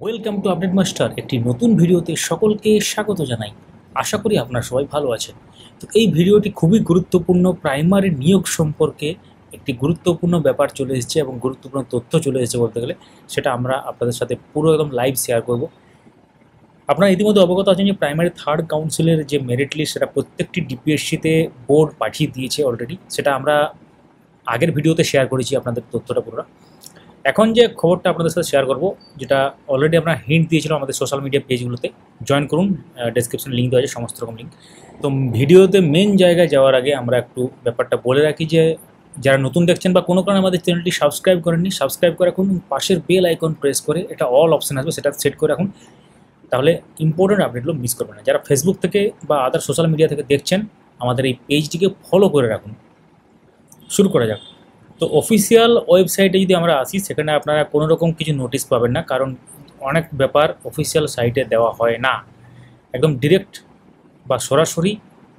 Welcome to update master. একটি নতুন ভিডিওতে সকলকে স্বাগত জানাই। আশা করি আপনারা সবাই ভালো আছেন। তো এই ভিডিওটি খুবই গুরুত্বপূর্ণ, প্রাইমারি নিয়োগ সম্পর্কে একটি গুরুত্বপূর্ণ ব্যাপার চলে এসেছে এবং গুরুত্বপূর্ণ তথ্য চলে এসেছে বলতে গেলে। সেটা আমরা আপনাদের সাথে পুরো একদম লাইভ শেয়ার করব। আপনারা ইতিমধ্যে অবগত আছেন যে প্রাইমারি থার্ড কাউন্সিলের যে মেরিট লিস্ট সেটা প্রত্যেকটি ডিপিএসসিতে বোর্ড পাঠিয়ে দিয়েছে অলরেডি। সেটা আমরা আগের ভিডিওতে শেয়ার করেছি আপনাদের তথ্যটা পুরো। এখন যে খবরটা আপনাদের সাথে শেয়ার করব, যেটা অলরেডি আমরা হিন্ট দিয়েছিলাম আমাদের সোশ্যাল মিডিয়া পেজগুলোতে, জয়েন করুন, ডেসক্রিপশনে লিঙ্ক দেওয়া আছে, সমস্ত রকম লিঙ্ক। তো ভিডিওতে মেন জায়গায় যাওয়ার আগে আমরা একটু ব্যাপারটা বলে রাখি যে যারা নতুন দেখছেন বা কোনো কারণে আমাদের চ্যানেলটি সাবস্ক্রাইব করেননি, সাবস্ক্রাইব করে রাখুন, পাশের বেল আইকন প্রেস করে এটা অল অপশান আসবে সেটা সেট করে রাখুন, তাহলে ইম্পর্টেন্ট আপডেটগুলো মিস করবেন না। যারা ফেসবুক থেকে বা আদার সোশ্যাল মিডিয়া থেকে দেখছেন আমাদের এই পেজটিকে ফলো করে রাখুন। শুরু করা যাক। তো অফিসিয়াল ওয়েবসাইটে যদি আমরা আসি, সেখানে আপনারা কোনো রকম কিছু নোটিশ পাবেন না, কারণ অনেক ব্যাপার অফিসিয়াল সাইটে দেওয়া হয় না, একদম ডিরেক্ট বা সরাসরি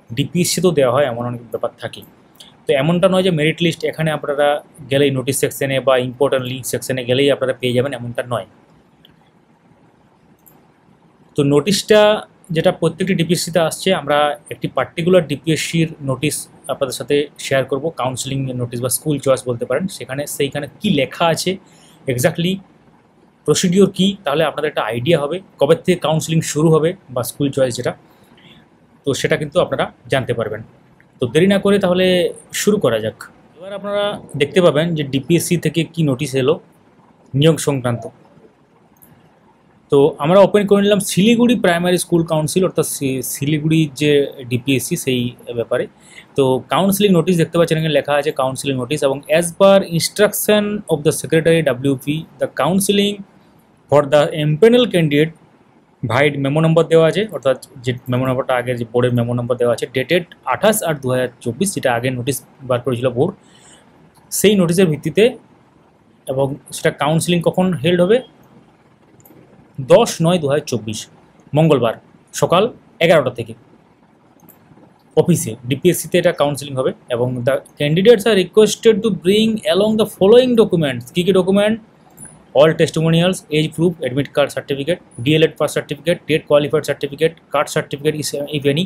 ডিপিএসসিতেও দেওয়া হয়, এমন অনেক ব্যাপার থাকে। তো এমনটা নয় যে মেরিট লিস্ট এখানে আপনারা গেলেই নোটিশ সেকশনে বা ইম্পর্টেন্ট লিঙ্ক সেকশনে গেলেই আপনারা পেয়ে যাবেন, এমনটা নয়। তো নোটিশটা যেটা প্রত্যেকটি ডিপিএসসিতে আসছে, আমরা একটি পার্টিকুলার ডিপিএসসির নোটিশ আপনাদের সাথে শেয়ার করব, কাউন্সিলিং নোটিশ বা স্কুল চয়েস বলতে পারেন। সেইখানে কি লেখা আছে, এক্স্যাক্টলি প্রসিডিওর কী, তাহলে আপনাদের একটা আইডিয়া হবে কবে থেকে কাউন্সিলিং শুরু হবে বা স্কুল চয়েস যেটা, তো সেটা কিন্তু আপনারা জানতে পারবেন। তো দেরি না করে তাহলে শুরু করা যাক। এবার আপনারা দেখতে পাবেন যে ডিপিএসসি থেকে কি নোটিশ এলো নিয়োগ সংক্রান্ত। তো আমরা ওপেন করে নিলাম শিলিগুড়ি প্রাইমারি স্কুল কাউন্সিল, অর্থাৎ শিলিগুড়ির যে ডিপিএসসি সেই ব্যাপারে। তো কাউন্সিলিং নোটিশ দেখতে পাচ্ছেন, এখানে লেখা আছে কাউন্সিলিং নোটিশ, এবং as per instruction of the secretary WP the counselling for the empanel candidate vide memo number দেওয়া আছে, অর্থাৎ যে মেমো নম্বরটা আগের যে বোর্ডের মেমো নম্বর দেওয়া আছে, ডেটেড 28/8/2024, যেটা আগে নোটিশ বার করেছিল বোর্ড, সেই নোটিশের ভিত্তিতে। এবং সেটা কাউন্সিলিং কখন হেল্ড হবে, 10/9/2024 মঙ্গলবার সকাল 11টা থেকে অফিসে ডিপিএসসিতে এটা কাউন্সিলিং হবে। এবং the candidates are requested to bring along the following documents. কী কী document? All testimonials, age proof, admit card certificate, DLED pass certificate, TET qualified certificate, caste certificate if any,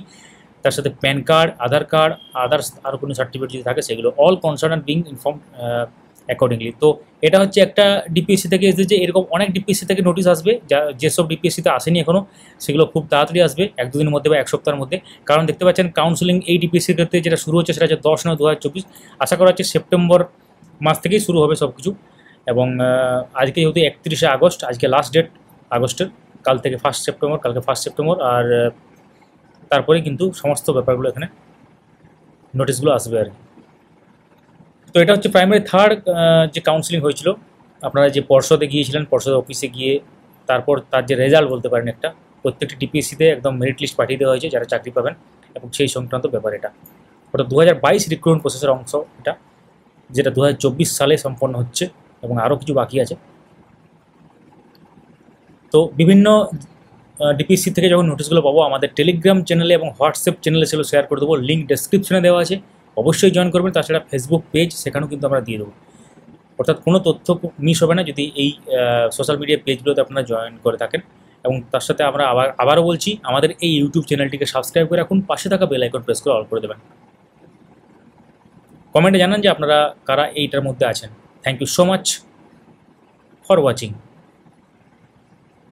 তার সাথে pan card, Aadhaar card, others আরও কোনো certificate যদি থাকে সেগুলো, all concern being inform accordingly. তো এটা হচ্ছে একটা ডিপিএসসি থেকে এসেছে, এরকম অনেক ডিপিএসসি থেকে নোটিশ আসবে, যেসব ডিপিএসসিতে আসেনি এখনও সেগুলো খুব তাড়াতাড়ি আসবে, 1-2 দিনের মধ্যে বা 1 সপ্তাহের মধ্যে। কারণ দেখতে পাচ্ছেন কাউন্সিলিং এই ডিপিএসসির ক্ষেত্রে যেটা শুরু হচ্ছে সেটা হচ্ছে 10/9/2024। আশা করা হচ্ছে সেপ্টেম্বর মাস থেকেই শুরু হবে সব কিছু। এবং আজকে যেহেতু 31শে আগস্ট, আজকে লাস্ট ডেট আগস্টের, কাল থেকে 1 সেপ্টেম্বর, কালকে 1 সেপ্টেম্বর, আর তারপরে কিন্তু সমস্ত ব্যাপারগুলো এখানে নোটিশগুলো আসবে আর কি। তো এটা হচ্ছে প্রাইমারি থার্ড যে কাউন্সিলিং হয়েছিল, আপনারা যে পর্ষদে গিয়েছিলেন, পর্ষদ অফিসে গিয়ে তারপর তার যে রেজাল্ট বলতে পারেন, একটা প্রত্যেকটি ডিপিএসসিতে একদম মেরিট লিস্ট পাঠিয়ে দেওয়া হয়েছে যারা চাকরি পাবেন, এবং সেই সংক্রান্ত ব্যাপার এটা। ওটা 2022 রিক্রুটমেন্ট প্রসেসের অংশ এটা, যেটা 2024 সালে সম্পন্ন হচ্ছে, এবং আরও কিছু বাকি আছে। তো বিভিন্ন ডিপিএসসি থেকে যখন নোটিশগুলো পাবো আমাদের টেলিগ্রাম চ্যানেলে এবং হোয়াটসঅ্যাপ চ্যানেলে সেগুলো শেয়ার করে দেবো, লিঙ্ক ডেসক্রিপশনে দেওয়া আছে, অবশ্যই জয়েন করবেন। তাছাড়া ফেসবুক পেজ, সেখানেও কিন্তু আমরা দিয়ে দেবো, অর্থাৎ কোনো তথ্য মিস হবে না যদি এই সোশ্যাল মিডিয়া পেজগুলোতে আপনারা জয়েন করে থাকেন। এবং তার সাথে আমরা আবারও বলছি, আমাদের এই ইউটিউব চ্যানেলটিকে সাবস্ক্রাইব করে রাখুন, পাশে থাকা বেল আইকন প্রেস করে অল করে দেবেন। কমেন্টে জানান যে আপনারা কারা এইটার মধ্যে আছেন। Thank you so much for watching.